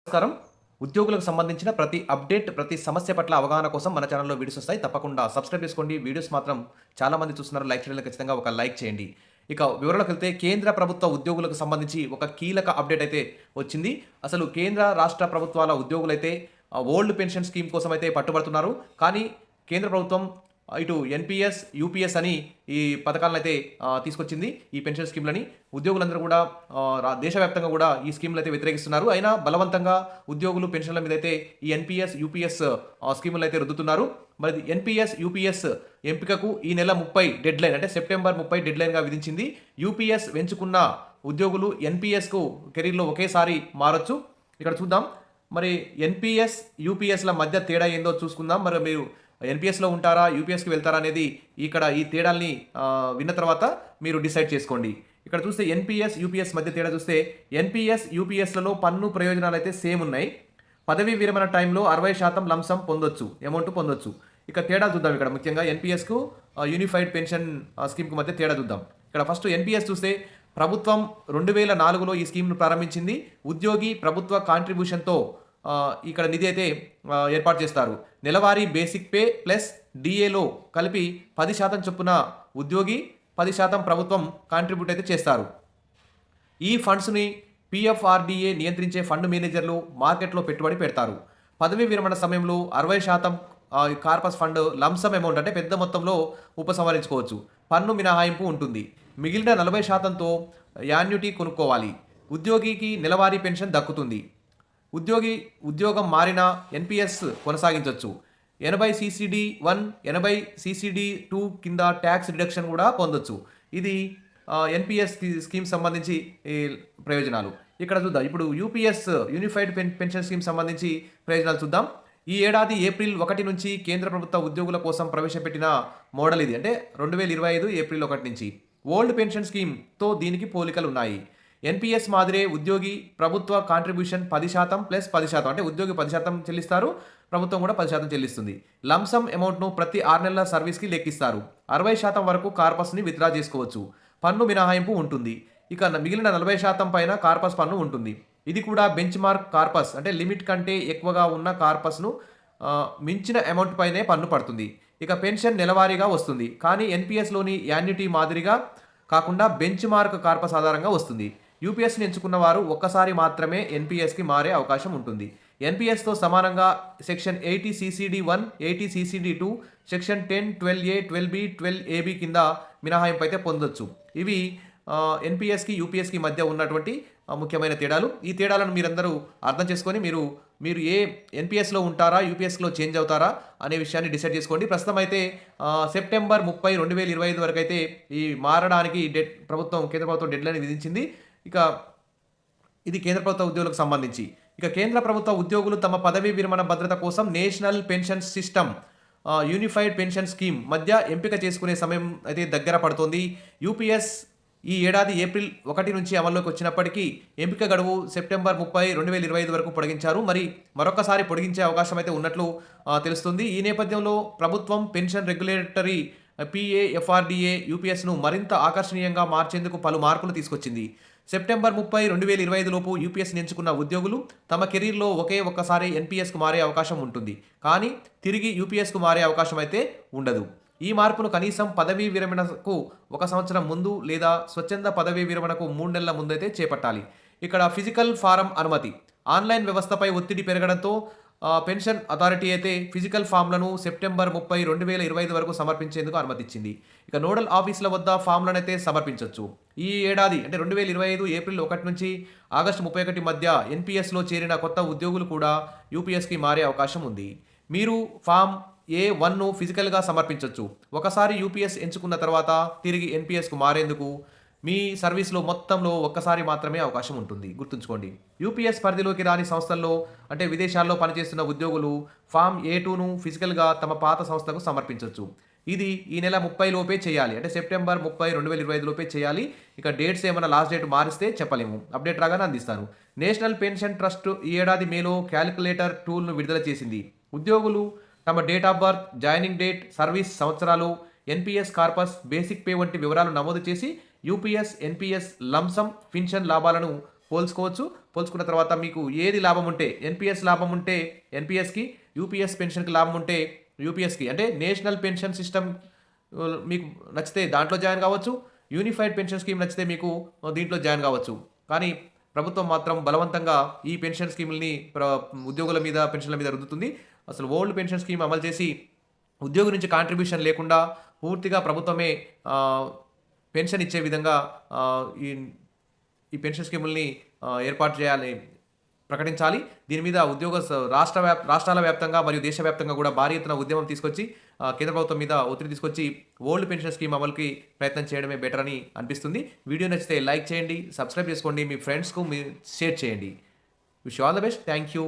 నమస్కారం. ఉద్యోగులకు సంబంధించిన ప్రతి అప్డేట్, ప్రతి సమస్య పట్ల అవగాహన కోసం మన ఛానల్‌లో వీడియోస్ వస్తాయి. తప్పకుండా సబ్స్క్రైబ్ చేసుకోండి. వీడియోస్ మాత్రం చాలా మంది చూస్తున్నారు. లైక్ చేయలేదు ఖచ్చితంగా ఒక లైక్ చేయండి. ఇక వివరాలకెళ్తే కేంద్ర ప్రభుత్వ ఉద్యోగులకు సంబంధించి ఒక కీలక అప్డేట్ అయితే వచ్చింది. అసలు కేంద్ర, రాష్ట్ర ప్రభుత్వాల ఉద్యోగులైతే ఓల్డ్ పెన్షన్ స్కీమ్ కోసం అయితే పట్టుబడుతున్నారు. కానీ కేంద్ర ప్రభుత్వం ఇటు ఎన్‌పీఎస్, యూపీఎస్ అని ఈ పథకాలనైతే తీసుకొచ్చింది. ఈ పెన్షన్ స్కీమ్‌లని ఉద్యోగులందరూ కూడా దేశవ్యాప్తంగా కూడా ఈ స్కీమ్‌లైతే వ్యతిరేకిస్తున్నారు. అయినా బలవంతంగా ఉద్యోగులు పెన్షన్ల మీదైతే ఈ ఎన్‌పీఎస్, యూపీఎస్ స్కీములైతే రుద్దుతున్నారు. మరి ఎన్‌పీఎస్, యూపీఎస్ ఎంపికకు ఈ నెల 30 డెడ్‌లైన్ అంటే సెప్టెంబర్ 30 డెడ్‌లైన్‌గా విధించింది. యూపీఎస్ ఎంచుకున్న ఉద్యోగులు ఎన్‌పీఎస్‌కు కెరీర్‌లో ఒకేసారి మారొచ్చు. ఇక్కడ చూద్దాం. మరి ఎన్‌పీఎస్, యూపీఎస్‌ల మధ్య తేడా ఏందో చూసుకుందాం. మరి మీరు ఎన్‌పీఎస్‌లో ఉంటారా? యూపీఎస్‌కి వెళ్తారా? అనేది ఇక్కడ ఈ తేడాల్ని విన్న తర్వాత మీరు డిసైడ్ చేసుకోండి. ఇక్కడ చూస్తే ఎన్‌పీఎస్, యూపీఎస్ మధ్య తేడా చూస్తే ఎన్‌పీఎస్, యూపీఎస్‌లలో పన్ను ప్రయోజనాలైతే సేమ్ ఉన్నాయి. పదవీ విరమణ టైంలో 60% లంసం పొందొచ్చు. అమౌంట్ పొందొచ్చు. ఇక తేడా చూద్దాం. ఇక్కడ ముఖ్యంగా ఎన్‌పీఎస్‌కు యూనిఫైడ్ పెన్షన్ స్కీమ్‌కు మధ్య తేడా చూద్దాం. ఇక్కడ ఫస్ట్ ఎన్‌పీఎస్ చూస్తే ప్రభుత్వం 2004లో ఈ స్కీమ్‌ను ప్రారంభించింది. ఉద్యోగి ప్రభుత్వ కాంట్రిబ్యూషన్‌తో ఇక్కడ నిధి అయితే ఏర్పాటు చేస్తారు. నెలవారీ బేసిక్ పే ప్లస్ డీఏలో కలిపి 10% చొప్పున ఉద్యోగి, 10% ప్రభుత్వం కాంట్రిబ్యూట్ అయితే చేస్తారు. ఈ ఫండ్స్‌ని పీఎఫ్ఆర్డీఏ నియంత్రించే ఫండ్ మేనేజర్లు మార్కెట్లో పెట్టుబడి పెడతారు. పదవీ విరమణ సమయంలో 60% కార్పస్ ఫండ్ లంసమ్ అమౌంట్ అంటే పెద్ద మొత్తంలో ఉపసంహరించుకోవచ్చు. పన్ను మినహాయింపు ఉంటుంది. మిగిలిన 40%తో యాన్యుటీ కొనుక్కోవాలి. ఉద్యోగికి నెలవారీ పెన్షన్ దక్కుతుంది. ఉద్యోగం మారినా ఎన్‌పీఎస్ కొనసాగించొచ్చు. 80 సీసీడీ 1, 80 సీసీడీ 2 కింద ట్యాక్స్ రిడక్షన్ కూడా పొందొచ్చు. ఇది ఎన్‌పీఎస్ స్కీమ్ సంబంధించి ఈ ప్రయోజనాలు. ఇక్కడ చూద్దాం. ఇప్పుడు యూపీఎస్ యూనిఫైడ్ పెన్షన్ స్కీమ్ సంబంధించి ప్రయోజనాలు చూద్దాం. ఈ ఏడాది ఏప్రిల్ 1 నుంచి కేంద్ర ప్రభుత్వ ఉద్యోగుల కోసం ప్రవేశపెట్టిన మోడల్ ఇది. అంటే 2025 ఏప్రిల్ 1 నుంచి. ఓల్డ్ పెన్షన్ స్కీమ్‌తో దీనికి పోలికలు ఉన్నాయి. ఎన్‌పీఎస్ మాదిరే ఉద్యోగి ప్రభుత్వ కాంట్రిబ్యూషన్ 10% ప్లస్ 10% అంటే ఉద్యోగి 10% చెల్లిస్తారు. ప్రభుత్వం కూడా 10% చెల్లిస్తుంది. లంసమ్ అమౌంట్‌ను ప్రతి 6 నెలల సర్వీస్‌కి లెక్కిస్తారు. 60% వరకు కార్పస్‌ని విత్‌డ్రా చేసుకోవచ్చు. పన్ను మినహాయింపు ఉంటుంది. ఇక మిగిలిన 40% పైన కార్పస్ పన్ను ఉంటుంది. ఇది కూడా బెంచ్ మార్క్ కార్పస్ అంటే లిమిట్ కంటే ఎక్కువగా ఉన్న కార్పస్‌ను మించిన అమౌంట్ పైనే పన్ను పడుతుంది. ఇక పెన్షన్ నెలవారీగా వస్తుంది. కానీ ఎన్‌పీఎస్‌లోని యాన్యుటీ మాదిరిగా కాకుండా బెంచ్ మార్క్ కార్పస్ ఆధారంగా వస్తుంది. యూపీఎస్‌ని ఎంచుకున్న వారు ఒక్కసారి మాత్రమే ఎన్‌పీఎస్‌కి మారే అవకాశం ఉంటుంది. ఎన్‌పీఎస్‌తో సమానంగా section 80 CCD 1, 80 CCD 2, section 10, 12A, 12B, 12AB కింద మినహాయింపు అయితే పొందొచ్చు. ఇవి ఎన్‌పీఎస్‌కి, యూపీఎస్‌కి మధ్య ఉన్నటువంటి ముఖ్యమైన తేడాలు. ఈ తేడాలను మీరందరూ అర్థం చేసుకొని మీరు ఏ ఎన్‌పీఎస్‌లో ఉంటారా? యూపీఎస్‌లో చేంజ్ అవుతారా? అనే విషయాన్ని డిసైడ్ చేసుకోండి. ప్రస్తుతం అయితే సెప్టెంబర్ 30, 2025 వరకు అయితే ఈ మారడానికి కేంద్ర ప్రభుత్వం డెడ్‌లైన్ విధించింది. ఇక ఇది కేంద్ర ప్రభుత్వ ఉద్యోగులకు సంబంధించి. ఇక కేంద్ర ప్రభుత్వ ఉద్యోగులు తమ పదవీ విరమణ భద్రత కోసం national pension system, unified pension scheme మధ్య ఎంపిక చేసుకునే సమయం అయితే దగ్గర పడుతోంది. యూపీఎస్ ఈ ఏడాది ఏప్రిల్ 1 నుంచి అమల్లోకి వచ్చినప్పటికీ ఎంపిక గడువు సెప్టెంబర్ 30, 2025 వరకు పొడిగించారు. మరి మరొకసారి పొడిగించే అవకాశం అయితే ఉన్నట్లు తెలుస్తుంది. ఈ నేపథ్యంలో ప్రభుత్వం పెన్షన్ రెగ్యులేటరీ పీఏఎఫ్ఆర్డీఏ యూపీఎస్‌ను మరింత ఆకర్షణీయంగా మార్చేందుకు పలు మార్పులు తీసుకొచ్చింది. సెప్టెంబర్ 30, 2025 లోపు యూపీఎస్‌ని ఎంచుకున్న ఉద్యోగులు తమ కెరీర్‌లో ఒక్కసారి ఎన్‌పీఎస్‌కు మారే అవకాశం ఉంటుంది. కానీ తిరిగి యూపీఎస్‌కు మారే అవకాశం అయితే ఉండదు. ఈ మార్పును కనీసం పదవీ విరమణకు 1 సంవత్సరం ముందు లేదా స్వచ్ఛంద పదవీ విరమణకు 3 నెలల ముందైతే చేపట్టాలి. ఇక్కడ ఫిజికల్ ఫారం అనుమతి. ఆన్లైన్ వ్యవస్థపై ఒత్తిడి పెరగడంతో పెన్షన్ అథారిటీ అయితే ఫిజికల్ ఫామ్లను సెప్టెంబర్ 30, 2025 వరకు సమర్పించేందుకు అనుమతిచ్చింది. ఇక నోడల్ ఆఫీసుల వద్ద ఫామ్లను అయితే సమర్పించవచ్చు. ఈ ఏడాది అంటే 2025 ఏప్రిల్ 1 నుంచి ఆగస్టు 31 మధ్య ఎన్‌పీఎస్‌లో చేరిన కొత్త ఉద్యోగులు కూడా యూపీఎస్‌కి మారే అవకాశం ఉంది. మీరు ఫామ్ A1ను ఫిజికల్‌గా సమర్పించవచ్చు. ఒకసారి యూపీఎస్ ఎంచుకున్న తర్వాత తిరిగి ఎన్‌పీఎస్‌కు మారేందుకు మీ సర్వీస్‌లో మొత్తంలో ఒక్కసారి మాత్రమే అవకాశం ఉంటుంది. గుర్తుంచుకోండి. యూపీఎస్ పరిధిలోకి రాని సంస్థల్లో అంటే విదేశాల్లో పనిచేస్తున్న ఉద్యోగులు ఫామ్ A2ను ఫిజికల్‌గా తమ పాత సంస్థకు సమర్పించవచ్చు. ఇది ఈ నెల 30 లోపే చేయాలి. అంటే సెప్టెంబర్ 30, 2025 లోపే చేయాలి. ఇక డేట్స్ ఏమైనా లాస్ట్ డేట్ మారిస్తే చెప్పలేము. అప్డేట్ రాగానే అందిస్తాను. నేషనల్ పెన్షన్ ట్రస్ట్ ఈ ఏడాది మేలో క్యాలిక్యులేటర్ టూల్‌ను విడుదల చేసింది. ఉద్యోగులు తమ date of birth, joining date, service సంవత్సరాలు, ఎన్‌పీఎస్ కార్పస్, బేసిక్ పే వంటి వివరాలు నమోదు చేసి యూపీఎస్, ఎన్‌పీఎస్, లంసమ్, పెన్షన్ లాభాలను పోల్చుకున్న తర్వాత మీకు ఏది లాభం ఉంటే ఎన్‌పీఎస్ లాభం ఉంటే ఎన్‌పీఎస్‌కి, యూపీఎస్ పెన్షన్‌కి లాభం ఉంటే యూపీఎస్‌కి అంటే నేషనల్ పెన్షన్ సిస్టమ్ మీకు నచ్చితే దాంట్లో జాయిన్ కావచ్చు. యూనిఫైడ్ పెన్షన్ స్కీమ్ నచ్చితే మీకు దీంట్లో జాయిన్ కావచ్చు. కానీ ప్రభుత్వం మాత్రం బలవంతంగా ఈ పెన్షన్ స్కీముల్ని ఉద్యోగుల మీద, పెన్షన్ల మీద రుద్దుతుంది. అసలు ఓల్డ్ పెన్షన్ స్కీమ్ అమలు చేసి ఉద్యోగి నుంచి కాంట్రిబ్యూషన్ లేకుండా పూర్తిగా ప్రభుత్వమే పెన్షన్ ఇచ్చే విధంగా ఈ ఈ పెన్షన్ స్కీముల్ని ఏర్పాటు చేయాలి, ప్రకటించాలి. దీని మీద రాష్ట్రాల వ్యాప్తంగా మరియు దేశవ్యాప్తంగా కూడా భారీ ఎత్తున ఉద్యమం తీసుకొచ్చి కేంద్ర ప్రభుత్వం మీద ఒత్తిడి తీసుకొచ్చి ఓల్డ్ పెన్షన్ స్కీమ్ అమలుకి ప్రయత్నం చేయడమే బెటర్ అని అనిపిస్తుంది. వీడియో నచ్చితే లైక్ చేయండి, సబ్స్క్రైబ్ చేసుకోండి, మీ ఫ్రెండ్స్‌కు మీరు షేర్ చేయండి. Wish you all the best. Thank you.